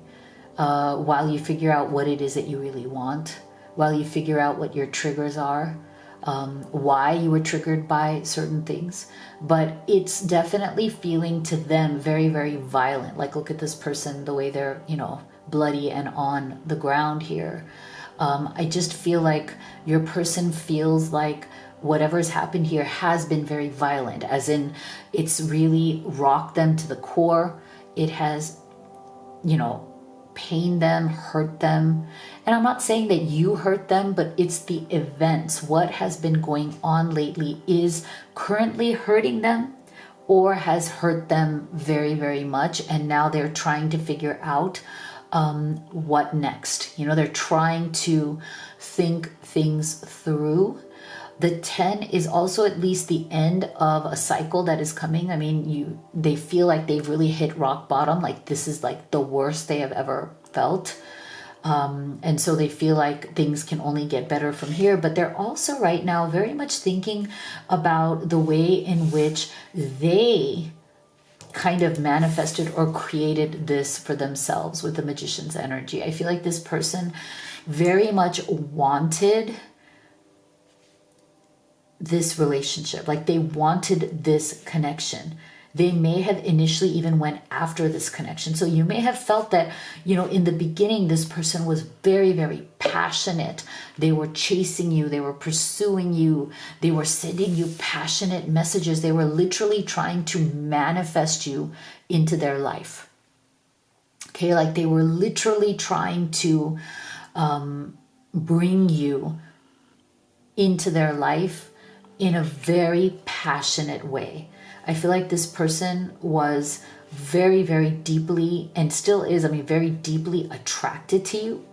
while you figure out what it is that you really want, while you figure out what your triggers are, why you were triggered by certain things. But it's definitely feeling to them very, very violent. Like, look at this person, the way they're, bloody and on the ground here. I just feel like your person feels like whatever's happened here has been very violent, as in it's really rocked them to the core. It has, pained them, hurt them. And I'm not saying that you hurt them, but it's the events. What has been going on lately is currently hurting them or has hurt them very, very much. And now they're trying to figure out what next. They're trying to think things through. The 10 is also at least the end of a cycle that is coming. I mean, they feel like they've really hit rock bottom. Like, this is like the worst they have ever felt. And so they feel like things can only get better from here. But they're also right now very much thinking about the way in which they kind of manifested or created this for themselves with the Magician's energy. I feel like this person very much wanted this relationship. Like, they wanted this connection. They may have initially even went after this connection. So you may have felt that, in the beginning, this person was very, very passionate. They were chasing you. They were pursuing you. They were sending you passionate messages. They were literally trying to manifest you into their life. Okay, like they were literally trying to bring you into their life in a very passionate way. I feel like this person was very, very deeply, and still is, very deeply attracted to you.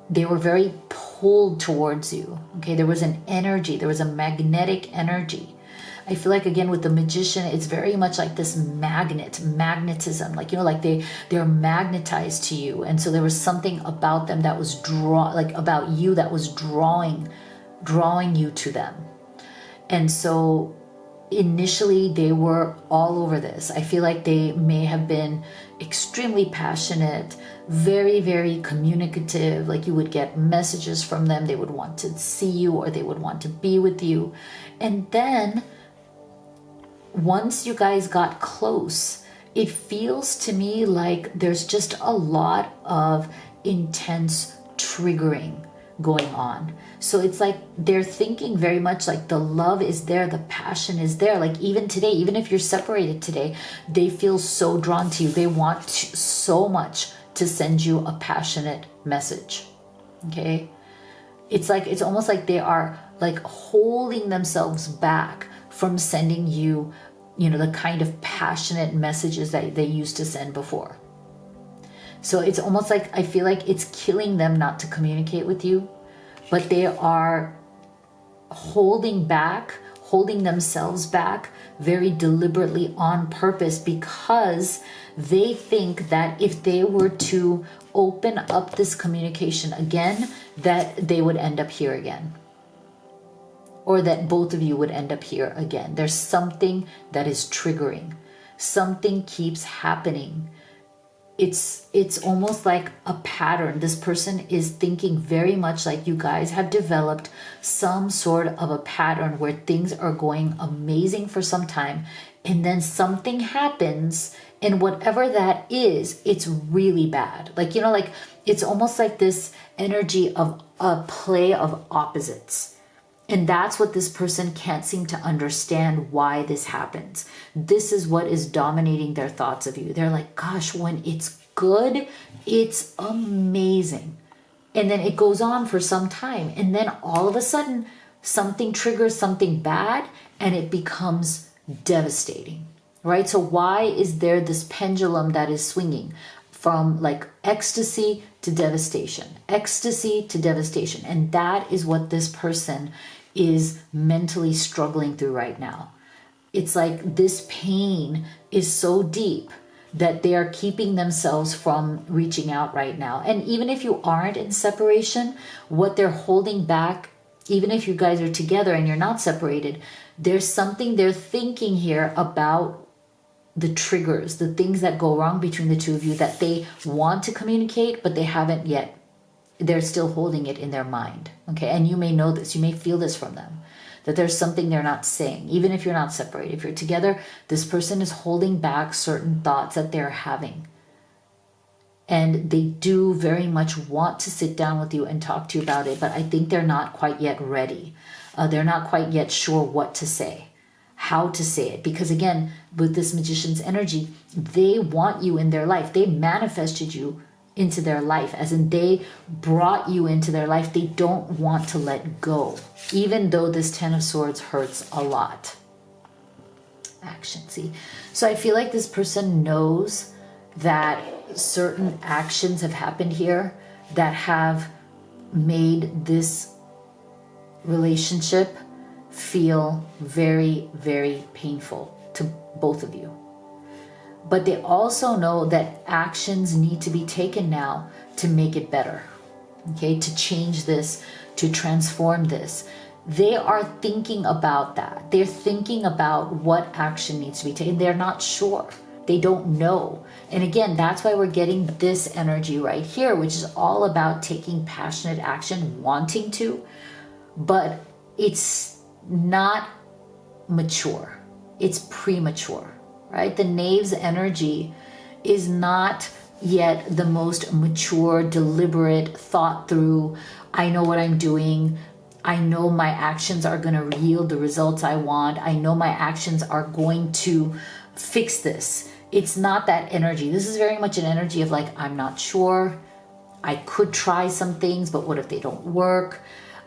They were very pulled towards you. Okay, there was an energy, there was a magnetic energy. I feel like, again, with the Magician, it's very much like this magnetism, like, like they're magnetized to you. And so there was something about them that was about you that was drawing you to them. And so initially they were all over this. I feel like they may have been extremely passionate, very, very communicative. Like, you would get messages from them. They would want to see you, or they would want to be with you. And then once you guys got close, it feels to me like there's just a lot of intense triggering going on. So it's like they're thinking very much like the love is there, the passion is there. Like, even today, even if you're separated today, they feel so drawn to you. They want so much to send you a passionate message. Okay? It's almost like they are like holding themselves back from sending you, the kind of passionate messages that they used to send before. So it's almost like, I feel like it's killing them not to communicate with you, but they are holding themselves back very deliberately on purpose, because they think that if they were to open up this communication again, that they would end up here again. Or that both of you would end up here again. There's something that is triggering. Something keeps happening. It's almost like a pattern. This person is thinking very much like you guys have developed some sort of a pattern where things are going amazing for some time, and then something happens, and whatever that is, it's really bad. Like, it's almost like this energy of a play of opposites. And that's what this person can't seem to understand, why this happens. This is what is dominating their thoughts of you. They're like, gosh, when it's good, it's amazing. And then it goes on for some time. And then all of a sudden, something triggers something bad, and it becomes devastating, right? So why is there this pendulum that is swinging from like ecstasy to devastation, ecstasy to devastation? And that is what this person is mentally struggling through right now. It's like this pain is so deep that they are keeping themselves from reaching out right now. And even if you aren't in separation, what they're holding back, even if you guys are together and you're not separated, there's something they're thinking here about the triggers, the things that go wrong between the two of you that they want to communicate, but they haven't yet. They're still holding it in their mind. Okay. And you may know this, you may feel this from them, that there's something they're not saying. Even if you're not separated, if you're together, this person is holding back certain thoughts that they're having. And they do very much want to sit down with you and talk to you about it, but I think they're not quite yet ready. They're not quite yet sure what to say, how to say it. Because again, with this magician's energy, they want you in their life. They manifested you into their life, as in they brought you into their life. They don't want to let go, even though this Ten of Swords hurts a lot. Action, see? So I feel like this person knows that certain actions have happened here that have made this relationship feel very, very painful to both of you. But they also know that actions need to be taken now to make it better, okay, to change this, to transform this. They are thinking about that. They're thinking about what action needs to be taken. They're not sure. They don't know. And again, that's why we're getting this energy right here, which is all about taking passionate action, wanting to, but it's not mature. It's premature, right? The Knave's energy is not yet the most mature, deliberate, thought through, I know what I'm doing. I know my actions are going to yield the results I want. I know my actions are going to fix this. It's not that energy. This is very much an energy of like, I'm not sure. I could try some things, but what if they don't work?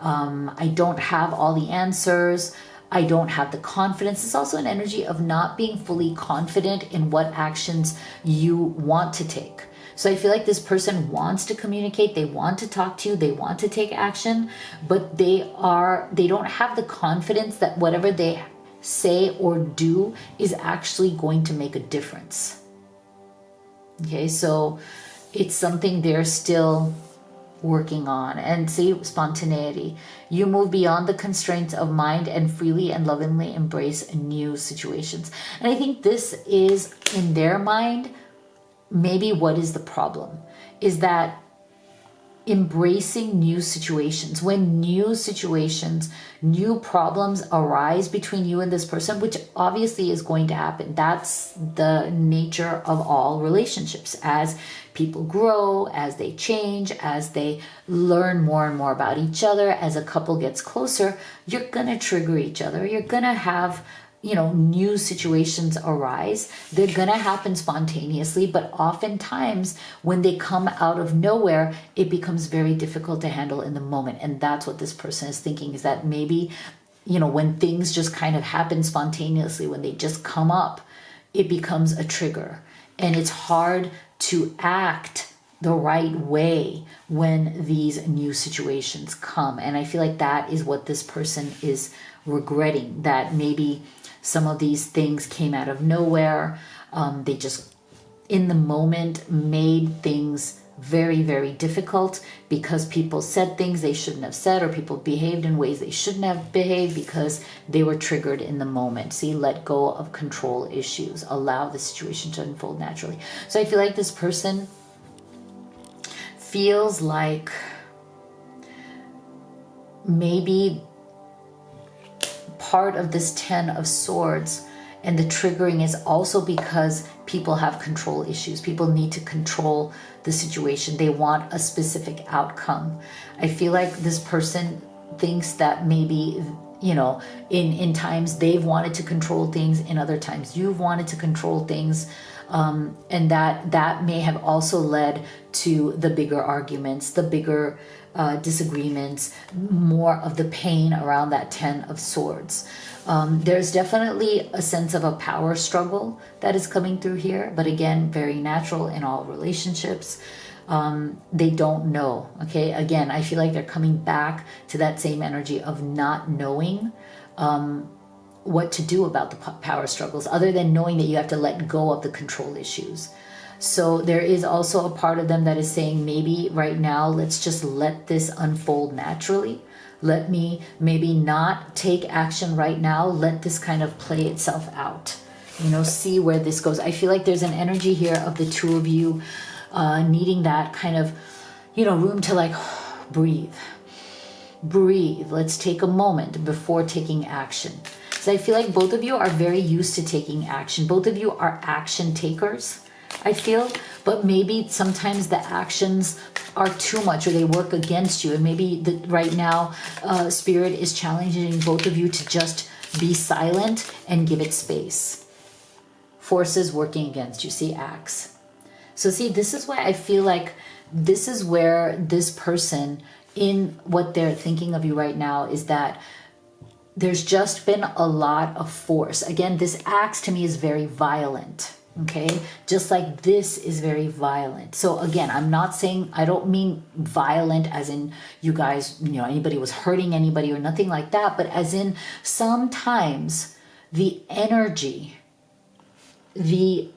I don't have all the answers. I don't have the confidence. It's also an energy of not being fully confident in what actions you want to take. So I feel like this person wants to communicate. They want to talk to you. They want to take action, but they don't have the confidence that whatever they say or do is actually going to make a difference. Okay, so it's something they're still working on. And see, spontaneity. You move beyond the constraints of mind and freely and lovingly embrace new situations. And I think this is, in their mind, maybe what is the problem is that embracing new situations, when new situations, new problems arise between you and this person, which obviously is going to happen. That's the nature of all relationships. As people grow, as they change, as they learn more and more about each other, as a couple gets closer, you're going to trigger each other. You're going to have new situations arise. They're going to happen spontaneously, but oftentimes when they come out of nowhere, it becomes very difficult to handle in the moment. And that's what this person is thinking, is that maybe, when things just kind of happen spontaneously, when they just come up, it becomes a trigger. And it's hard to act the right way when these new situations come. And I feel like that is what this person is regretting, that maybe some of these things came out of nowhere. They just, in the moment, made things very, very difficult because people said things they shouldn't have said, or people behaved in ways they shouldn't have behaved because they were triggered in the moment. See, let go of control issues. Allow the situation to unfold naturally. So I feel like this person feels like maybe part of this Ten of Swords and the triggering is also because people have control issues. People need to control the situation. They want a specific outcome. I feel like this person thinks that maybe, in times they've wanted to control things, in other times you've wanted to control things. And that may have also led to the bigger arguments, the bigger disagreements, more of the pain around that Ten of Swords. There's definitely a sense of a power struggle that is coming through here, but again, very natural in all relationships. They don't know. Okay, again, I feel like they're coming back to that same energy of not knowing what to do about the power struggles, other than knowing that you have to let go of the control issues. So there is also a part of them that is saying, maybe right now, let's just let this unfold naturally. Let me maybe not take action right now. Let this kind of play itself out. you know, see where this goes. I feel like there's an energy here of the two of you needing that kind of, you know, room to like breathe. Let's take a moment before taking action. So I feel like both of you are very used to taking action. Both of you are action takers, I feel, but maybe sometimes the actions are too much or they work against you. And maybe right now, Spirit is challenging both of you to just be silent and give it space. Forces working against you. See, Axe. So see, this is why I feel like this is where this person, in what they're thinking of you right now, is that there's just been a lot of force. Again, this Axe to me is very violent. Okay, just like this is very violent. So again, I'm not saying, I don't mean violent as in you guys, you know, anybody was hurting anybody or nothing like that, but as in sometimes the energy, the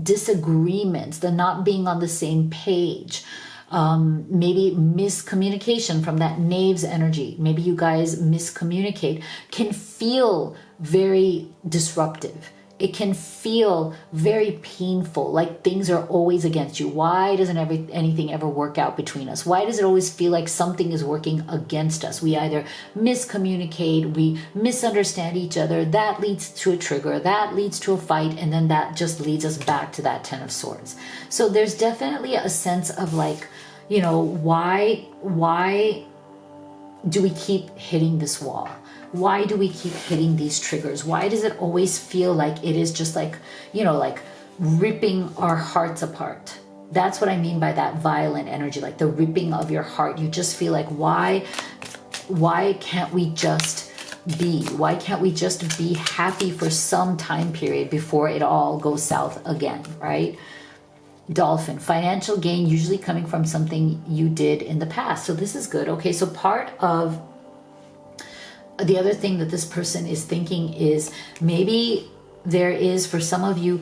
disagreements, the not being on the same page, maybe miscommunication from that Knave's energy, maybe you guys miscommunicate, can feel very disruptive. It can feel very painful, like things are always against you. Why doesn't anything ever work out between us? Why does it always feel like something is working against us? We either miscommunicate, we misunderstand each other, that leads to a trigger, that leads to a fight, and then that just leads us back to that Ten of Swords. So there's definitely a sense of like, you know, why do we keep hitting this wall? Why do we keep hitting these triggers? Why does it always feel like it is just like, you know, like ripping our hearts apart? That's what I mean by that violent energy, like the ripping of your heart. You just feel like, why can't we just be? Why can't we just be happy for some time period before it all goes south again, right? Dolphin, financial gain usually coming from something you did in the past. So this is good. Okay, so part of the other thing that this person is thinking is maybe there is, for some of you,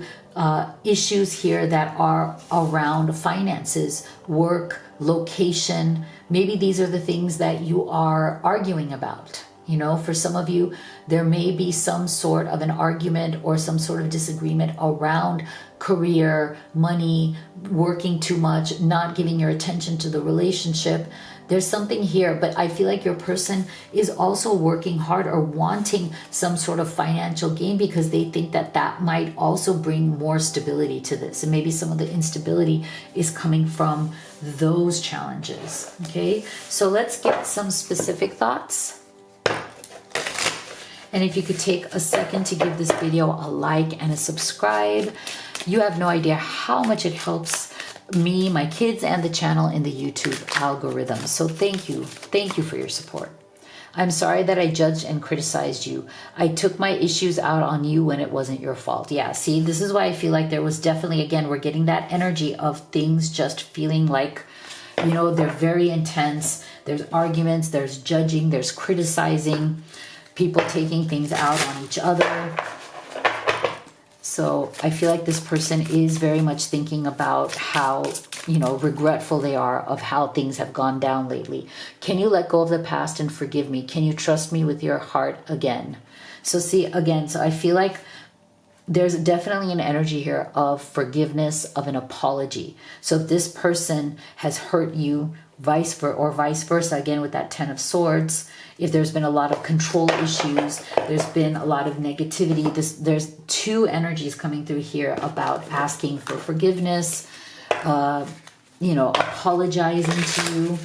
issues here that are around finances, work, location. Maybe these are the things that you are arguing about. You know, for some of you, there may be some sort of an argument or some sort of disagreement around career, money, working too much, not giving your attention to the relationship. There's something here, but I feel like your person is also working hard or wanting some sort of financial gain because they think that that might also bring more stability to this. And maybe some of the instability is coming from those challenges. Okay, so let's get some specific thoughts. And if you could take a second to give this video a like and a subscribe, you have no idea how much it helps me, my kids, and the channel in the YouTube algorithm. So thank you for your support. I'm sorry that I judged and criticized you. I took my issues out on you when it wasn't your fault. Yeah, see, this is why I feel like there was definitely, again, we're getting that energy of things just feeling like, you know, they're very intense. There's arguments, there's judging, there's criticizing, people taking things out on each other. So I feel like this person is very much thinking about how, you know, regretful they are of how things have gone down lately. Can you let go of the past and forgive me? Can you trust me with your heart again? So see, again, so I feel like there's definitely an energy here of forgiveness, of an apology. So if this person has hurt you, vice versa, again with that Ten of Swords, if there's been a lot of control issues, there's been a lot of negativity, there's two energies coming through here about asking for forgiveness, you know, apologizing to you,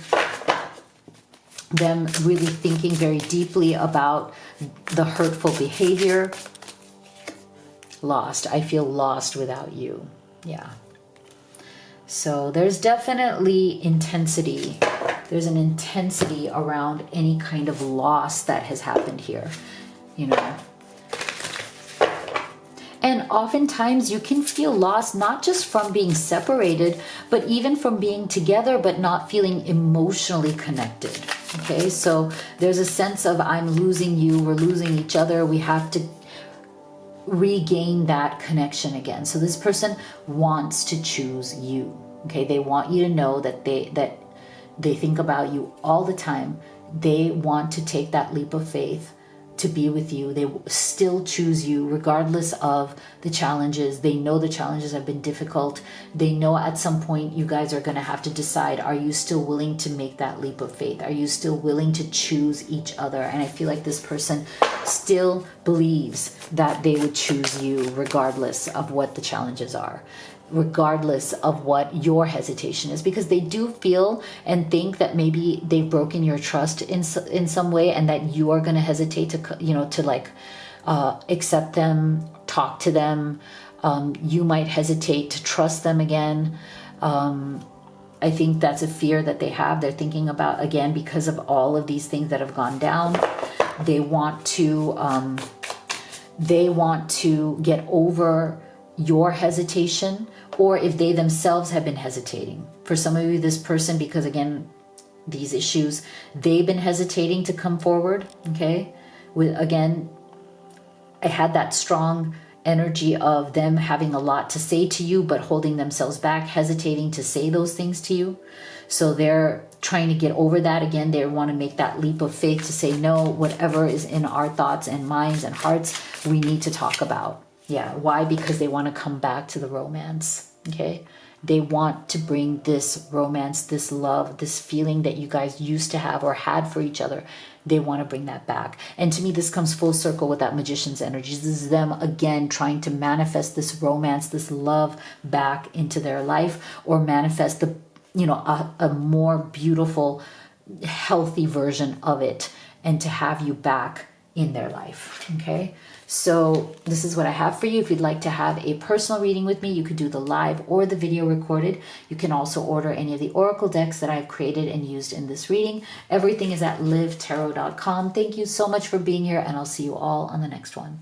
them really thinking very deeply about the hurtful behavior. Lost. I feel lost without you. Yeah. So there's definitely intensity. There's an intensity around any kind of loss that has happened here, you know. And oftentimes you can feel lost, not just from being separated, but even from being together, but not feeling emotionally connected. Okay, so there's a sense of I'm losing you, we're losing each other, we have to regain that connection again. So this person wants to choose you. Okay, they want you to know that they think about you all the time. They want to take that leap of faith to be with you. They still choose you regardless of the challenges. They know the challenges have been difficult. They know at some point you guys are going to have to decide, are you still willing to make that leap of faith? Are you still willing to choose each other? And I feel like this person still believes that they would choose you regardless of what the challenges are, regardless of what your hesitation is, because they do feel and think that maybe they've broken your trust in some way, and that you are going to hesitate to, you know, to like accept them, talk to them. You might hesitate to trust them again. I think that's a fear that they have. They're thinking about, again, because of all of these things that have gone down, they want to get over your hesitation, or if they themselves have been hesitating. For some of you, this person, because again, these issues, they've been hesitating to come forward, okay? Again, I had that strong energy of them having a lot to say to you, but holding themselves back, hesitating to say those things to you. So they're trying to get over that. Again, they want to make that leap of faith to say, no, whatever is in our thoughts and minds and hearts, we need to talk about. Yeah, why? Because they want to come back to the romance, okay? They want to bring this romance, this love, this feeling that you guys used to have or had for each other. They want to bring that back. And to me, this comes full circle with that Magician's energy. This is them, again, trying to manifest this romance, this love back into their life, or manifest the, you know, a more beautiful, healthy version of it, and to have you back in their life, okay? So this is what I have for you. If you'd like to have a personal reading with me, you could do the live or the video recorded. You can also order any of the oracle decks that I've created and used in this reading. Everything is at livetarot.com. Thank you so much for being here, and I'll see you all on the next one.